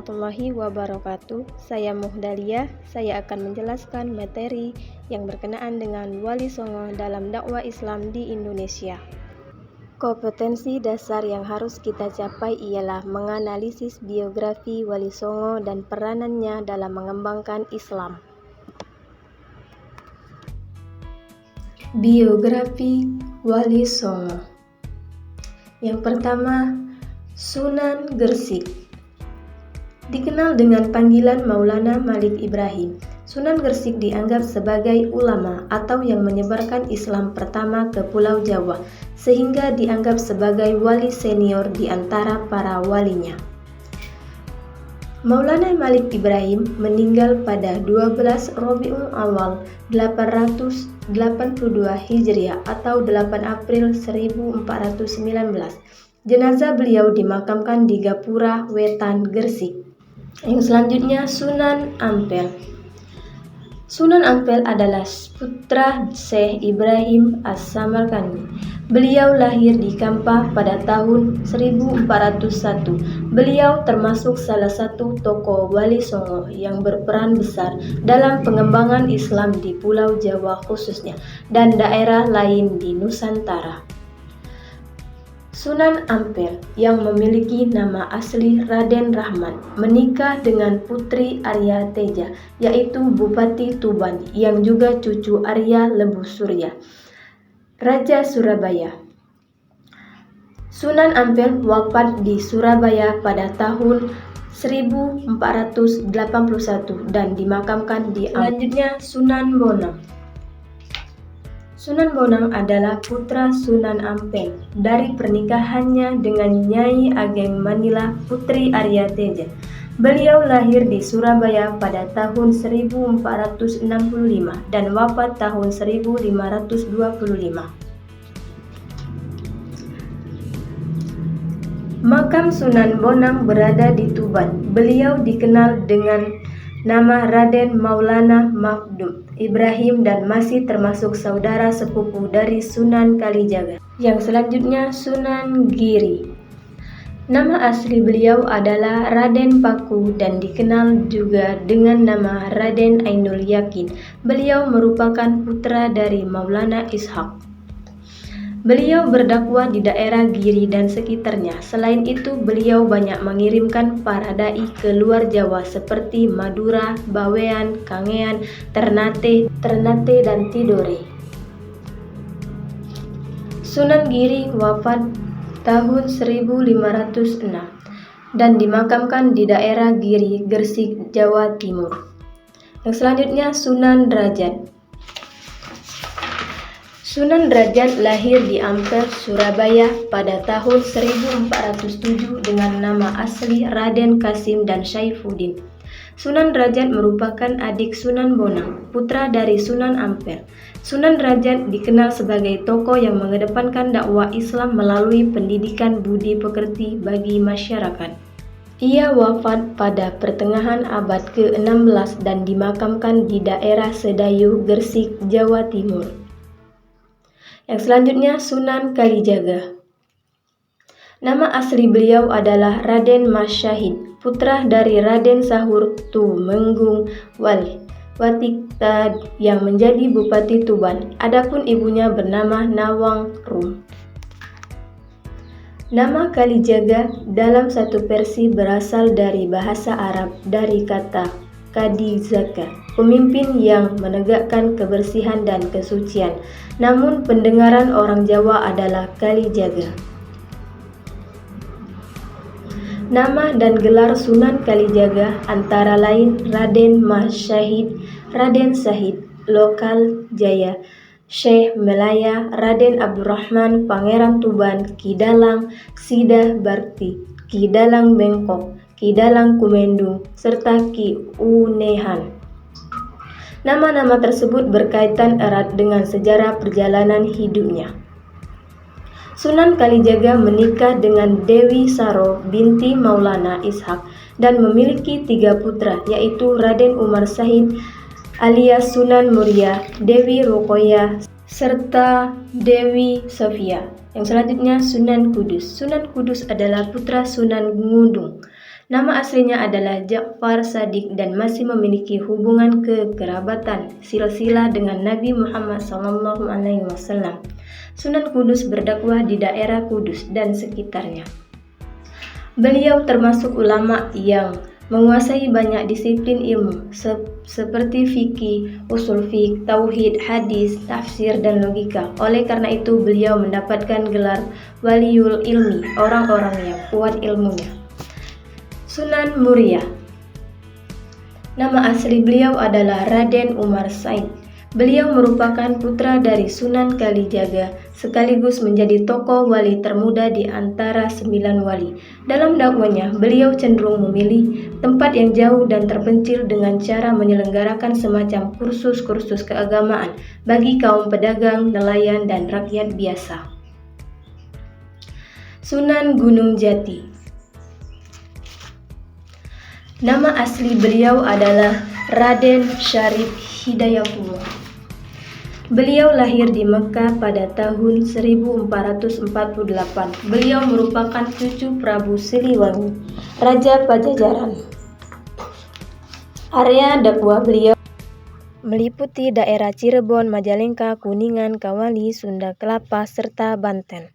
warahmatullahi wabarakatuh. Saya Muhdalia. Saya akan menjelaskan materi yang berkenaan dengan Wali Songo dalam dakwah Islam di Indonesia. Kompetensi dasar yang harus kita capai ialah menganalisis biografi Wali Songo dan peranannya dalam mengembangkan Islam. Biografi Wali Songo. Yang pertama, Sunan Gresik. Dikenal dengan panggilan Maulana Malik Ibrahim, Sunan Gresik dianggap sebagai ulama atau yang menyebarkan Islam pertama ke Pulau Jawa, sehingga dianggap sebagai wali senior di antara para walinya. Maulana Malik Ibrahim meninggal pada 12 Rabiul Awal 882 Hijriah atau 8 April 1419. Jenazah beliau dimakamkan di Gapura Wetan, Gresik. Yang selanjutnya, Sunan Ampel. Sunan Ampel adalah putra Syekh Ibrahim As-Samarkandi. Beliau lahir di Kampar pada tahun 1401. Beliau termasuk salah satu tokoh Wali Songo yang berperan besar dalam pengembangan Islam di Pulau Jawa khususnya dan daerah lain di Nusantara. Sunan Ampel yang memiliki nama asli Raden Rahman menikah dengan Putri Arya Teja, yaitu Bupati Tuban yang juga cucu Arya Lebu Surya, Raja Surabaya. Sunan Ampel wafat di Surabaya pada tahun 1481 dan dimakamkan di Selanjutnya, Sunan Bonang. Sunan Bonang adalah putra Sunan Ampel dari pernikahannya dengan Nyai Ageng Manila Putri Arya Teja. Beliau lahir di Surabaya pada tahun 1465 dan wafat tahun 1525. Makam Sunan Bonang berada di Tuban. Beliau dikenal dengan nama Raden Maulana Maghdum Ibrahim dan masih termasuk saudara sepupu dari Sunan Kalijaga. Yang selanjutnya, Sunan Giri. Nama asli beliau adalah Raden Paku dan dikenal juga dengan nama Raden Ainul Yakin. Beliau merupakan putra dari Maulana Ishaq. Beliau berdakwah di daerah Giri dan sekitarnya. Selain itu, beliau banyak mengirimkan para dai ke luar Jawa seperti Madura, Bawean, Kangean, Ternate, dan Tidore. Sunan Giri wafat tahun 1506 dan dimakamkan di daerah Giri, Gresik, Jawa Timur. Yang selanjutnya, Sunan Derajat. Sunan Derajat lahir di Ampel, Surabaya pada tahun 1407 dengan nama asli Raden Kasim dan Saifuddin. Sunan Derajat merupakan adik Sunan Bonang, putra dari Sunan Ampel. Sunan Derajat dikenal sebagai tokoh yang mengedepankan dakwah Islam melalui pendidikan budi pekerti bagi masyarakat. Ia wafat pada pertengahan abad ke-16 dan dimakamkan di daerah Sedayu, Gresik, Jawa Timur. Yang selanjutnya, Sunan Kalijaga. Nama asli beliau adalah Raden Mas Syahid, putra dari Raden Sahur Tumenggung Watikta yang menjadi Bupati Tuban. Adapun ibunya bernama Nawang Rum. Nama Kalijaga dalam satu versi berasal dari bahasa Arab dari kata Kadizaka, pemimpin yang menegakkan kebersihan dan kesucian. Namun pendengaran orang Jawa adalah Kalijaga. Nama dan gelar Sunan Kalijaga antara lain Raden Mas Syahid, Raden Syahid, Lokal Jaya, Syekh Melaya, Raden Abdurrahman, Pangeran Tuban, Kidalang, Sidah Bakti, Kidalang Bengkok, Kidalang Kumendung, serta Ki Unehan. Nama-nama tersebut berkaitan erat dengan sejarah perjalanan hidupnya. Sunan Kalijaga menikah dengan Dewi Saro binti Maulana Ishaq dan memiliki 3 putra, yaitu Raden Umar Syahid alias Sunan Muria, Dewi Ruqayyah, serta Dewi Sofia. Yang selanjutnya, Sunan Kudus. Sunan Kudus adalah putra Sunan Ngudung. Nama aslinya adalah Ja'far Shadiq dan masih memiliki hubungan kekerabatan silsilah dengan Nabi Muhammad SAW. Sunan Kudus berdakwah di daerah Kudus dan sekitarnya. Beliau termasuk ulama yang menguasai banyak disiplin ilmu seperti fikih, usul fiqh, tauhid, hadis, tafsir, dan logika. Oleh karena itu beliau mendapatkan gelar Waliul Ilmi, orang-orang yang kuat ilmunya. Sunan Muria. Nama asli beliau adalah Raden Umar Said. Beliau merupakan putra dari Sunan Kalijaga, sekaligus menjadi tokoh wali termuda di antara 9 wali. Dalam dakwanya, beliau cenderung memilih tempat yang jauh dan terpencil dengan cara menyelenggarakan semacam kursus-kursus keagamaan bagi kaum pedagang, nelayan, dan rakyat biasa. Sunan Gunung Jati. Nama asli beliau adalah Raden Syarif Hidayatullah. Beliau lahir di Mekah pada tahun 1448. Beliau merupakan cucu Prabu Siliwangi, Raja Pajajaran. Area dakwah beliau meliputi daerah Cirebon, Majalengka, Kuningan, Kawali, Sunda Kelapa, serta Banten.